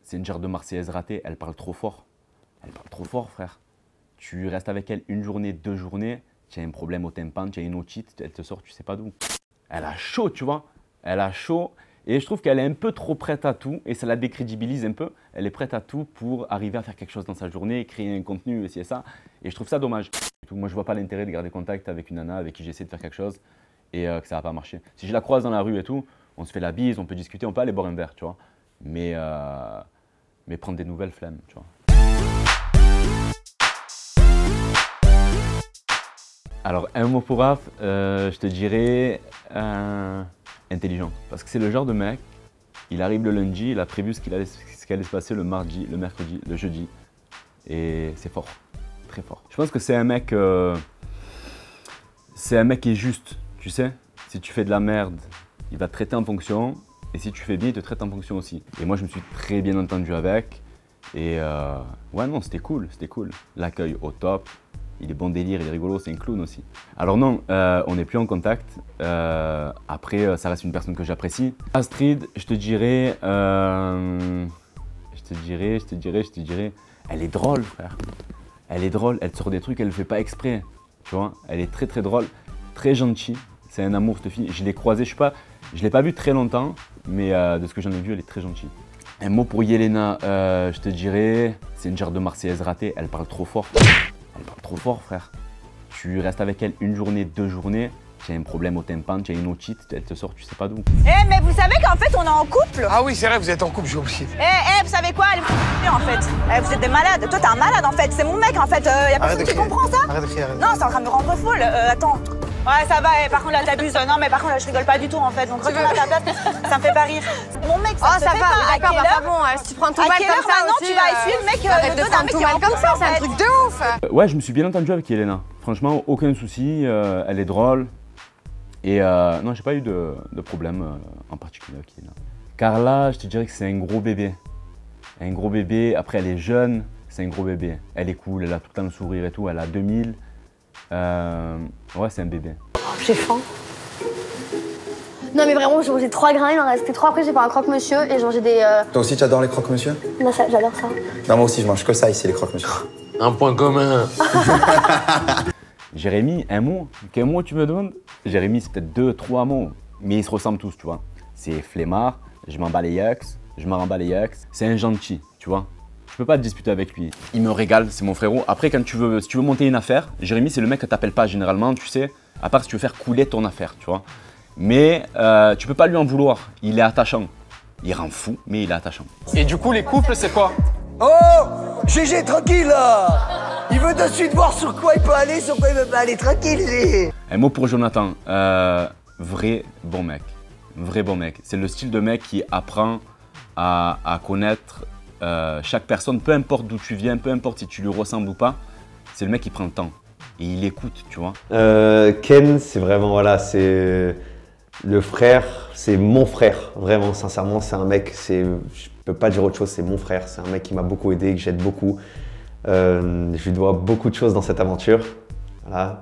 c'est une genre de Marseillaise ratée, elle parle trop fort. Elle parle trop fort, frère. Tu restes avec elle une journée, 2 journées, tu as un problème au tympan, tu as une otite, elle te sort, tu sais pas d'où. Elle a chaud, tu vois. Elle a chaud. Et je trouve qu'elle est un peu trop prête à tout et ça la décrédibilise un peu. Elle est prête à tout pour arriver à faire quelque chose dans sa journée, créer un contenu, et ça. Et je trouve ça dommage. Moi, je vois pas l'intérêt de garder contact avec une nana avec qui j'essaie de faire quelque chose et que ça va pas marcher. Si je la croise dans la rue et tout, on se fait la bise, on peut discuter, on peut aller boire un verre, tu vois. Mais prendre des nouvelles, flemme, tu vois. Alors, un mot pour Raph, je te dirais intelligent. Parce que c'est le genre de mec, il arrive le lundi, il a prévu ce qu'allait se passer le mardi, le mercredi, le jeudi. Et c'est fort, très fort. Je pense que c'est un mec qui est juste, tu sais. Si tu fais de la merde, il va te traiter en fonction. Et si tu fais bien, il te traite en fonction aussi. Et moi, je me suis très bien entendu avec. Et ouais, non, c'était cool, c'était cool. L'accueil au top. Il est bon délire, il est rigolo, c'est un clown aussi. Alors non, on n'est plus en contact. Après, ça reste une personne que j'apprécie. Astrid, je te dirais, elle est drôle, frère. Elle est drôle, elle te sort des trucs, elle ne le fait pas exprès. Tu vois, elle est très très drôle, très gentille. C'est un amour, cette fille. Je l'ai croisée, je l'ai pas vue très longtemps, mais de ce que j'en ai vu, elle est très gentille. Un mot pour Yelena, je te dirais, c'est une genre de Marseillaise ratée, elle parle trop fort. Elle parle trop fort, frère. Tu restes avec elle une journée, 2 journées, tu as un problème au tympan, tu as une otite, elle te sort, tu sais pas d'où. Eh, mais vous savez qu'en fait, on est en couple? Ah oui, c'est vrai, vous êtes en couple, j'ai oublié. Vous savez quoi? Elle me en fait. Vous êtes des malades. Toi, t'es un malade, en fait. C'est mon mec, en fait. Y a personne qui comprend ça? Arrête de crier, arrête. Non, c'est en train de me rendre folle. Attends. Ouais, ça va, par contre, là, t'abuses. Non, mais par contre, là, je rigole pas du tout, en fait. Donc, retourne à ta place, ça me fait pas rire. Mon mec, ça me fait pas. D'accord, bah bon, si tu prends tout mal comme ça maintenant, aussi, tu vas essuyer le mec arrête de le dos d'un prendre mec tout qui est mal en comme ça, couple, c'est en un fait. truc de ouf. Ouais, je me suis bien entendu avec Yelena. Franchement, aucun souci, elle est drôle. Et non, j'ai pas eu de problème en particulier avec Yelena. Carla, je te dirais que c'est un gros bébé. Un gros bébé, après elle est jeune, c'est un gros bébé. Elle est cool, elle a tout le temps le sourire et tout, elle a 2000. Ouais, c'est un bébé. J'ai faim. Non mais vraiment, j'ai mangé 3 grains, il en restait 3, après j'ai fait un croque-monsieur et j'ai mangé des... Toi aussi tu adores les croque-monsieur? Non, j'adore ça. Non, moi aussi je mange que ça ici, les croque-monsieur. Un point commun. Jérémy, un mot? Quel mot tu me demandes? Jérémy, c'est peut-être 2, 3 mots, mais ils se ressemblent tous, tu vois. C'est flemmard, je m'en bats les yeux, je me rends bas les yeux. C'est un gentil, tu vois. Je peux pas te disputer avec lui. Il me régale, c'est mon frérot. Après, si tu veux monter une affaire, Jérémy, c'est le mec que t'appelles pas généralement, tu sais, à part si tu veux faire couler ton affaire, tu vois. Mais tu peux pas lui en vouloir, il est attachant. Il rend fou, mais il est attachant. Et du coup, les couples, c'est quoi? Oh, GG, tranquille là. Il veut de suite voir sur quoi il peut aller, sur quoi il veut pas aller. Tranquille, GG. Un mot pour Jonathan, vrai bon mec. Vrai bon mec. C'est le style de mec qui apprend à connaître chaque personne, peu importe d'où tu viens, peu importe si tu lui ressembles ou pas. C'est le mec qui prend le temps et il écoute, tu vois. Ken, c'est vraiment, voilà, c'est le frère, c'est mon frère. Vraiment, sincèrement, c'est un mec, je peux pas dire autre chose, c'est mon frère. C'est un mec qui m'a beaucoup aidé, que j'aide beaucoup. Je lui dois beaucoup de choses dans cette aventure. Voilà,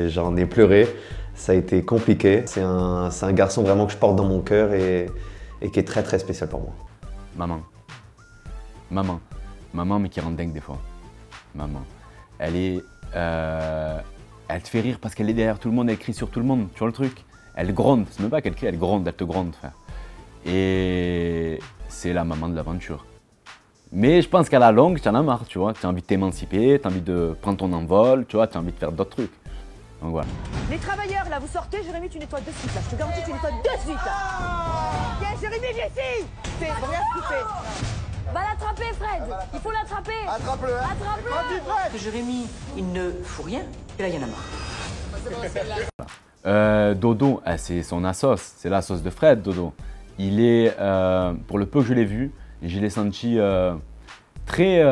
j'en ai pleuré, ça a été compliqué. C'est un garçon vraiment que je porte dans mon cœur et qui est très très spécial pour moi. Maman, mais qui rend dingue des fois. Maman, elle te fait rire parce qu'elle est derrière tout le monde, elle crie sur tout le monde, tu vois le truc. Elle gronde, c'est même pas qu'elle crie, elle gronde, elle te gronde, frère. Et c'est la maman de l'aventure. Mais je pense qu'à la longue, tu en as marre, tu vois. Tu as envie de t'émanciper, tu as envie de prendre ton envol, tu vois, tu as envie de faire d'autres trucs. Donc voilà. Les travailleurs, là, vous sortez, Jérémy, tu nettoies de suite, là. Je te garantis, tu nettoies de suite. Viens, Jérémy, viens ici. Regarde ce qu'il fait. Va l'attraper, Fred. Il faut l'attraper. Attrape-le. Attrape-le. Jérémy, il ne fout rien, et là, il y en a marre. Dodo, c'est son assos, c'est la sauce de Fred, Dodo. Il est, pour le peu que je l'ai vu, je l'ai senti très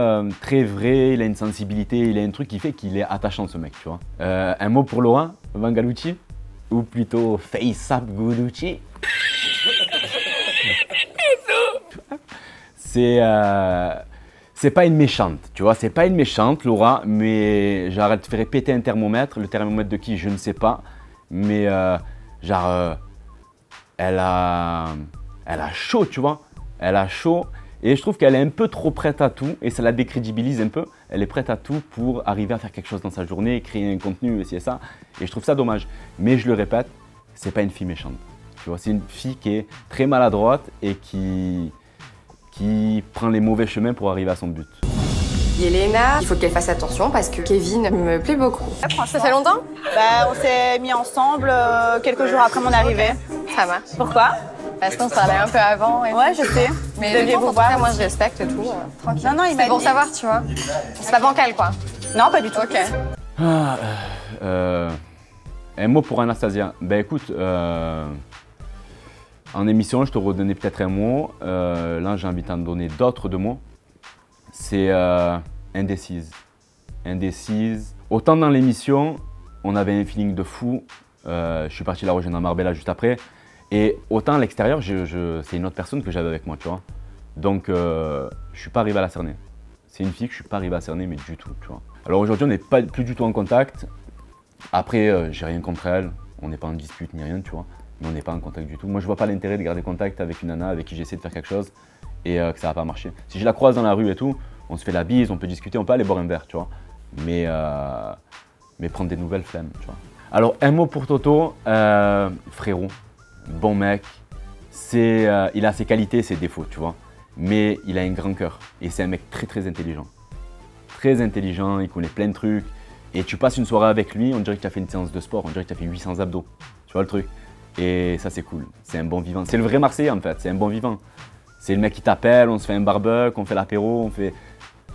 vrai, il a une sensibilité, il a un truc qui fait qu'il est attachant ce mec, tu vois. Un mot pour Laurent Vangalucci, ou plutôt Face-Up Gulucci. C'est pas une méchante, tu vois, c'est pas une méchante, Laura, mais j'arrête de faire répéter un thermomètre, le thermomètre de qui, je ne sais pas, mais genre, elle a chaud, tu vois, elle a chaud, Et je trouve qu'elle est un peu trop prête à tout et ça la décrédibilise un peu. Elle est prête à tout pour arriver à faire quelque chose dans sa journée, créer un contenu, et ça. Et je trouve ça dommage. Mais je le répète, c'est pas une fille méchante. Tu vois, c'est une fille qui est très maladroite et qui prend les mauvais chemins pour arriver à son but. Yelena, il faut qu'elle fasse attention parce que Kevin me plaît beaucoup. Ça fait longtemps? Bah, on s'est mis ensemble quelques jours après mon arrivée. Ça marche. Pourquoi? Parce qu'on se parlait un peu avant. Et Ouais, je sais. mais Vous deviez en vous tout voir. cas, moi je respecte tout. Tranquille. Non, non, il m'a C'est pour dit. savoir, tu vois. C'est pas bancal, quoi. Non, pas du tout. Ok. Un mot pour Anastasia. Ben écoute, en émission, je te redonnais peut-être un mot. Là, j'ai envie de t'en donner d'autres de mots. C'est indécise. Indécise. Autant dans l'émission, on avait un feeling de fou. Je suis parti la rejoindre à Marbella juste après. Et autant à l'extérieur, c'est une autre personne que j'avais avec moi, tu vois. Donc, je suis pas arrivé à la cerner. C'est une fille que je suis pas arrivé à cerner, mais du tout, tu vois. Alors aujourd'hui, on n'est plus du tout en contact. Après, j'ai rien contre elle. On n'est pas en dispute ni rien, tu vois. Mais on n'est pas en contact du tout. Moi, je vois pas l'intérêt de garder contact avec une nana avec qui j'essaie de faire quelque chose et que ça va pas marcher. Si je la croise dans la rue et tout, on se fait la bise, on peut discuter, on peut aller boire un verre, tu vois. Mais prendre des nouvelles, flemme, tu vois. Alors, un mot pour Toto, frérot, bon mec. Il a ses qualités et ses défauts, tu vois. Mais il a un grand cœur et c'est un mec très très intelligent. Très intelligent, il connaît plein de trucs. Et tu passes une soirée avec lui, on dirait que tu as fait une séance de sport, on dirait que tu as fait 800 abdos. Tu vois le truc? Et ça c'est cool, c'est un bon vivant. C'est le vrai Marseillais en fait, c'est un bon vivant. C'est le mec qui t'appelle, on se fait un barbecue, on fait l'apéro,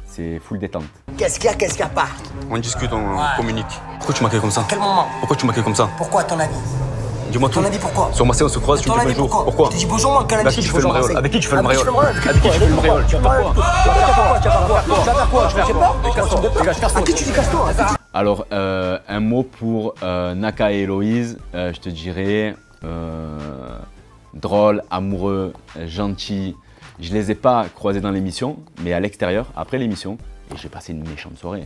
c'est full détente. Qu'est-ce qu'il y a pas? On discute, on communique. Pourquoi tu m'accueilles comme ça? Quel moment? Pourquoi tu m'accueilles comme ça? Pourquoi, à ton avis? Dis-moi tout. Ton avis, pourquoi? Sur Marseille, on se croise, tu me dis bonjour. Pourquoi? Je te dis bonjour, moi, quel Avec ami qui je tu dis fais le bonjour, mariole? Marseille. Avec qui tu fais le Avec qui mariole? je fais le mariole? Avec qui tu fais le mariole? Tu vas faire quoi? Tu vas faire quoi? Je sais pas. À qui tu dis casse-toi? Alors, un mot pour Naka et Héloïse, je te dirais drôle, amoureux, gentil. Je les ai pas croisés dans l'émission, mais à l'extérieur, après l'émission, et j'ai passé une méchante soirée.